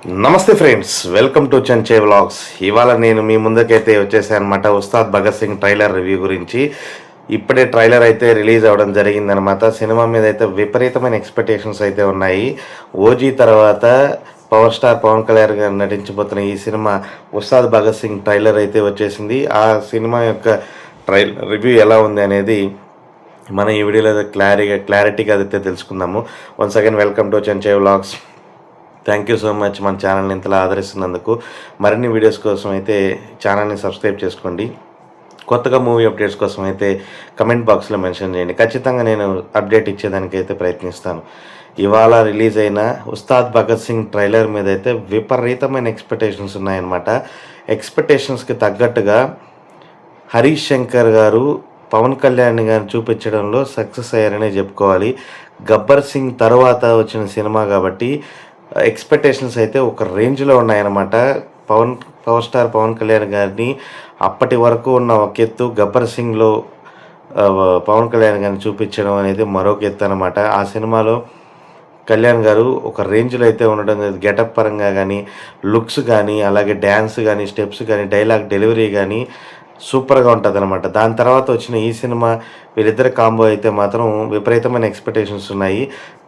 నమస్తే friends, welcome to చెంచే vlogs. ఇవాళ నేను మీ ముందుకైతే వచ్చేసాను అనమాట. ఉస్తాద్ భగత్ సింగ్ ట్రైలర్ రివ్యూ గురించి. ఇప్పుడే ట్రైలర్ అయితే రిలీజ్ అవ్వడం జరిగిందనమాట. సినిమా మీద అయితే విపరీతమైన ఎక్స్పెక్టేషన్స్ అయితే ఉన్నాయి. ఓజీ తర్వాత పవర్ స్టార్ పవన్ కళ్యాణ్ గారు నటించబోతున్న ఈ సినిమా ఉస్తాద్ భగత్ సింగ్ ట్రైలర్ అయితే వచ్చేసింది. ఆ సినిమా యొక్క ట్రైలర్ రివ్యూ ఎలా ఉంది అనేది మనం ఈ వీడియోలో క్లారిటీగా అయితే తెలుసుకుందాము. Once again welcome to చెంచే vlogs. Thank you so much మన ఛానల్ని ఇంతలా ఆదరిస్తున్నందుకు. మరిన్ని వీడియోస్ కోసం అయితే ఛానల్ని సబ్స్క్రైబ్ చేసుకోండి. కొత్తగా మూవీ అప్డేట్స్ కోసం అయితే కమెంట్ బాక్స్లో మెన్షన్ చేయండి. ఖచ్చితంగా నేను అప్డేట్ ఇచ్చేదానికి అయితే ప్రయత్నిస్తాను. ఇవాళ రిలీజ్ అయిన ఉస్తాద్ భగత్ సింగ్ ట్రైలర్ మీద అయితే విపరీతమైన ఎక్స్పెక్టేషన్స్ ఉన్నాయన్నమాట. ఎక్స్పెక్టేషన్స్కి తగ్గట్టుగా హరీష్ శంకర్ గారు పవన్ కళ్యాణ్ గారిని చూపించడంలో సక్సెస్ అయ్యారనే చెప్పుకోవాలి. గబ్బర్ సింగ్ తర్వాత వచ్చిన సినిమా కాబట్టి ఎక్స్పెక్టేషన్స్ అయితే ఒక రేంజ్లో ఉన్నాయన్నమాట. పవర్ స్టార్ పవన్ కళ్యాణ్ గారిని అప్పటి వరకు ఉన్న ఒక ఎత్తు, గబ్బర్ సింగ్లో పవన్ కళ్యాణ్ గారిని చూపించడం అనేది మరొక ఎత్తు అనమాట. ఆ సినిమాలో కళ్యాణ్ గారు ఒక రేంజ్లో అయితే ఉండడం, గెటప్ పరంగా కానీ, లుక్స్ కానీ, అలాగే డ్యాన్స్ కానీ, స్టెప్స్ కానీ, డైలాగ్ డెలివరీ కానీ సూపర్గా ఉంటుంది అనమాట. దాని తర్వాత వచ్చిన ఈ సినిమా వీరిద్దరి కాంబో అయితే మాత్రం విపరీతమైన ఎక్స్పెక్టేషన్స్ ఉన్నాయి.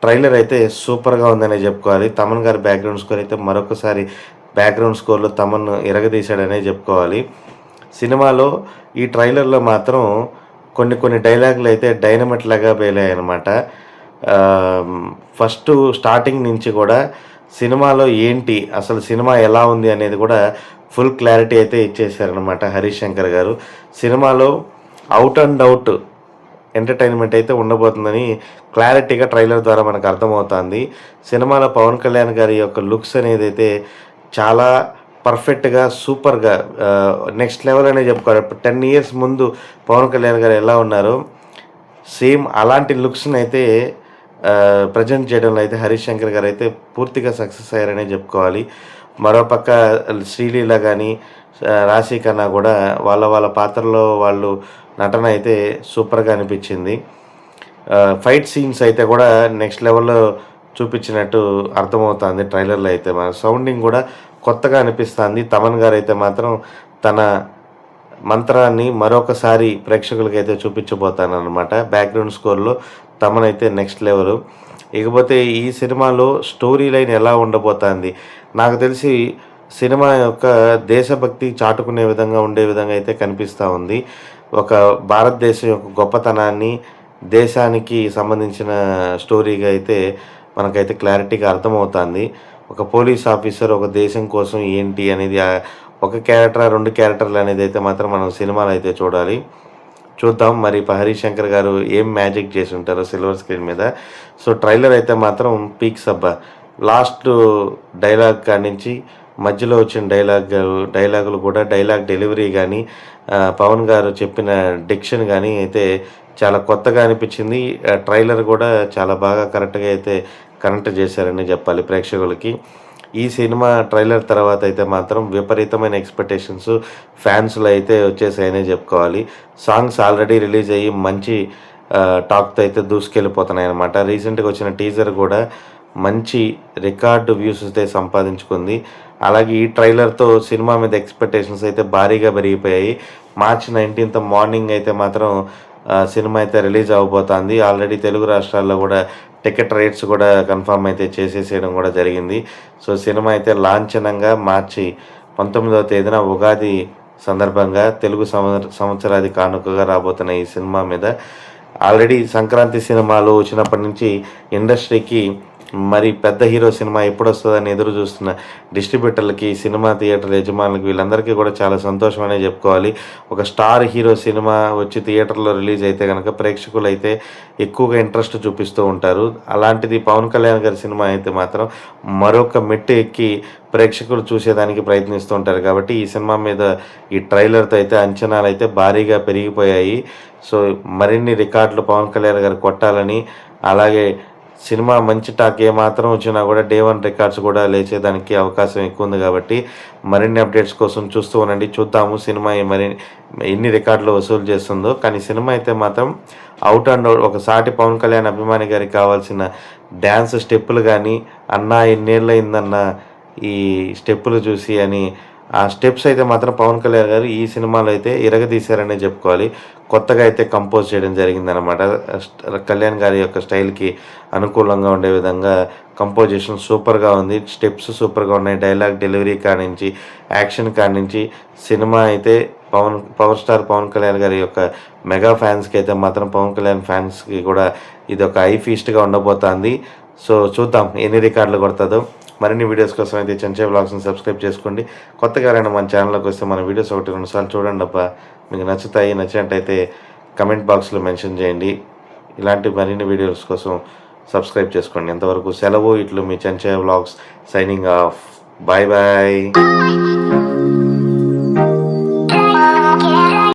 ట్రైలర్ అయితే సూపర్గా ఉందనే చెప్పుకోవాలి. తమన్ గారి బ్యాక్గ్రౌండ్ స్కోర్ అయితే మరొకసారి బ్యాక్గ్రౌండ్ స్కోర్లో తమన్ ఇరగదీశాడనే చెప్పుకోవాలి. సినిమాలో ఈ ట్రైలర్లో మాత్రం కొన్ని డైలాగులు అయితే డైనమైట్ లాగా పేలాయి అనమాట. ఫస్ట్ స్టార్టింగ్ నుంచి కూడా సినిమాలో ఏంటి, అసలు సినిమా ఎలా ఉంది అనేది కూడా ఫుల్ క్లారిటీ అయితే ఇచ్చేసారనమాట హరీష్ శంకర్ గారు. సినిమాలో అవుట్ అండ్ అవుట్ ఎంటర్టైన్మెంట్ అయితే ఉండబోతుందని క్లారిటీగా ట్రైలర్ ద్వారా మనకు అర్థమవుతుంది. సినిమాలో పవన్ కళ్యాణ్ గారి యొక్క లుక్స్ అనేది అయితే చాలా పర్ఫెక్ట్గా, సూపర్గా, నెక్స్ట్ లెవెల్ అనే చెప్పుకోవాలి. 10 years ముందు పవన్ కళ్యాణ్ గారు ఎలా ఉన్నారో సేమ్ అలాంటి లుక్స్ని అయితే ప్రజెంట్ చేయడంలో అయితే హరీష్ శంకర్ గారు అయితే పూర్తిగా సక్సెస్ అయ్యారనే చెప్పుకోవాలి. మరోపక్క శ్రీలీల కానీ, రాశి ఖన్నా కూడా వాళ్ళ పాత్రలో వాళ్ళు నటన అయితే సూపర్గా అనిపించింది. ఫైట్ సీన్స్ అయితే కూడా నెక్స్ట్ లెవెల్లో చూపించినట్టు అర్థమవుతుంది ట్రైలర్లో అయితే. మన సౌండింగ్ కూడా కొత్తగా అనిపిస్తుంది. తమన్ గారు అయితే మాత్రం తన మంత్రాన్ని మరొకసారి ప్రేక్షకులకైతే చూపించబోతానమాట. బ్యాక్గ్రౌండ్ స్కోర్లో తమన్ అయితే నెక్స్ట్ లెవెల్. ఇకపోతే ఈ సినిమాలో స్టోరీ లైన్ ఎలా ఉండబోతుంది, నాకు తెలిసి సినిమా యొక్క దేశభక్తి చాటుకునే విధంగా ఉండే విధంగా అయితే కనిపిస్తూ ఉంది. ఒక భారతదేశం యొక్క గొప్పతనాన్ని, దేశానికి సంబంధించిన స్టోరీగా అయితే మనకైతే క్లారిటీగా అర్థమవుతుంది. ఒక పోలీస్ ఆఫీసర్ ఒక దేశం కోసం ఏంటి అనేది ఒక క్యారెక్టర్, 2 క్యారెక్టర్లు అనేది అయితే మాత్రం మనం సినిమాలో అయితే చూద్దాం. మరి హరీష్ శంకర్ గారు ఏం మ్యాజిక్ చేసి ఉంటారో సిల్వర్ స్క్రీన్ మీద. సో ట్రైలర్ అయితే మాత్రం పీక్స్ అబ్బా. లాస్ట్ డైలాగ్ కాడి నుంచి మధ్యలో వచ్చిన డైలాగులు కూడా, డైలాగ్ డెలివరీ కానీ, పవన్ గారు చెప్పిన డిక్షన్ కానీ అయితే చాలా కొత్తగా అనిపించింది. ట్రైలర్ కూడా చాలా బాగా కరెక్ట్గా అయితే కనెక్ట్ చేశారని చెప్పాలి ప్రేక్షకులకి. ఈ సినిమా ట్రైలర్ తర్వాత అయితే మాత్రం విపరీతమైన ఎక్స్పెక్టేషన్స్ ఫ్యాన్స్లో అయితే వచ్చేసాయనే చెప్పుకోవాలి. సాంగ్స్ ఆల్రెడీ రిలీజ్ అయ్యి మంచి టాక్తో అయితే దూసుకెళ్ళిపోతున్నాయి అనమాట. రీసెంట్గా వచ్చిన టీజర్ కూడా మంచి రికార్డు వ్యూస్ అయితే సంపాదించుకుంది. అలాగే ఈ ట్రైలర్తో సినిమా మీద ఎక్స్పెక్టేషన్స్ అయితే భారీగా పెరిగిపోయాయి. March 19th మార్నింగ్ అయితే మాత్రం సినిమా అయితే రిలీజ్ అవ్వబోతుంది. ఆల్రెడీ తెలుగు రాష్ట్రాల్లో కూడా టికెట్ రేట్స్ కూడా కన్ఫర్మ్ అయితే చేసేసేయడం కూడా జరిగింది. సో సినిమా అయితే లాంఛనంగా March 19వ ఉగాది సందర్భంగా తెలుగు సంవత్సరాది కానుకగా రాబోతున్న ఈ సినిమా మీద ఆల్రెడీ సంక్రాంతి సినిమాలు వచ్చినప్పటి నుంచి ఇండస్ట్రీకి మరి పెద్ద హీరో సినిమా ఎప్పుడు వస్తుందని ఎదురు చూస్తున్న డిస్ట్రిబ్యూటర్లకి, సినిమా థియేటర్ యజమానులకి, వీళ్ళందరికీ కూడా చాలా సంతోషం అనే చెప్పుకోవాలి. ఒక స్టార్ హీరో సినిమా వచ్చి థియేటర్లో రిలీజ్ అయితే కనుక ప్రేక్షకులు అయితే ఎక్కువగా ఇంట్రెస్ట్ చూపిస్తూ ఉంటారు. అలాంటిది పవన్ కళ్యాణ్ గారి సినిమా అయితే మాత్రం మరొక మెట్టు ఎక్కి ప్రేక్షకులు చూసేదానికి ప్రయత్నిస్తూ ఉంటారు. కాబట్టి ఈ సినిమా మీద ఈ ట్రైలర్తో అయితే అంచనాలు అయితే భారీగా పెరిగిపోయాయి. సో మరిన్ని రికార్డులు పవన్ కళ్యాణ్ గారు కొట్టాలని, అలాగే సినిమా మంచి టాక్ ఏమాత్రం వచ్చినా కూడా Day 1 రికార్డ్స్ కూడా లేచేదానికి అవకాశం ఎక్కువ ఉంది. కాబట్టి మరిన్ని అప్డేట్స్ కోసం చూస్తూ ఉండండి. చూద్దాము సినిమా ఎన్ని రికార్డులు వసూలు చేస్తుందో. కానీ సినిమా అయితే మాత్రం అవుట్ అండ్ అవుట్ ఒక సాటి పవన్ కళ్యాణ్ అభిమాని గారికి కావాల్సిన డ్యాన్స్ స్టెప్పులు కానీ, అన్నా ఎన్నేళ్ళయిందన్న ఈ స్టెప్పులు చూసి అని. ఆ స్టెప్స్ అయితే మాత్రం పవన్ కళ్యాణ్ గారు ఈ సినిమాలో అయితే ఇరగదీశారనే చెప్పుకోవాలి. కొత్తగా అయితే కంపోజ్ చేయడం జరిగిందనమాట. కళ్యాణ్ గారి యొక్క స్టైల్కి అనుకూలంగా ఉండే విధంగా కంపోజిషన్ సూపర్గా ఉంది. స్టెప్స్ సూపర్గా ఉన్నాయి. డైలాగ్ డెలివరీ కానించి, యాక్షన్ కానించి సినిమా అయితే పవర్ స్టార్ పవన్ కళ్యాణ్ గారి యొక్క మెగా ఫ్యాన్స్కి అయితే మాత్రం, పవన్ కళ్యాణ్ ఫ్యాన్స్కి కూడా ఇది ఒక ఐ ఫీస్ట్గా ఉండబోతోంది. సో చూద్దాం ఎన్ని రికార్డులు కొడుతుందో. మరిన్ని వీడియోస్ కోసం అయితే చెంచే వ్లాగ్స్ని సబ్స్క్రైబ్ చేసుకోండి. కొత్తగా ఎవరైనా మన ఛానల్లోకి వస్తే మన వీడియోస్ 1-2 సార్లు చూడండి అబ్బా. మీకు నచ్చుతాయి, నచ్చినట్టయితే కమెంట్ బాక్స్లో మెన్షన్ చేయండి. ఇలాంటి మరిన్ని వీడియోస్ కోసం సబ్స్క్రైబ్ చేసుకోండి. ఎంతవరకు సెలవు. ఇట్లు మీ Chenche vlogs signing off. Bye bye.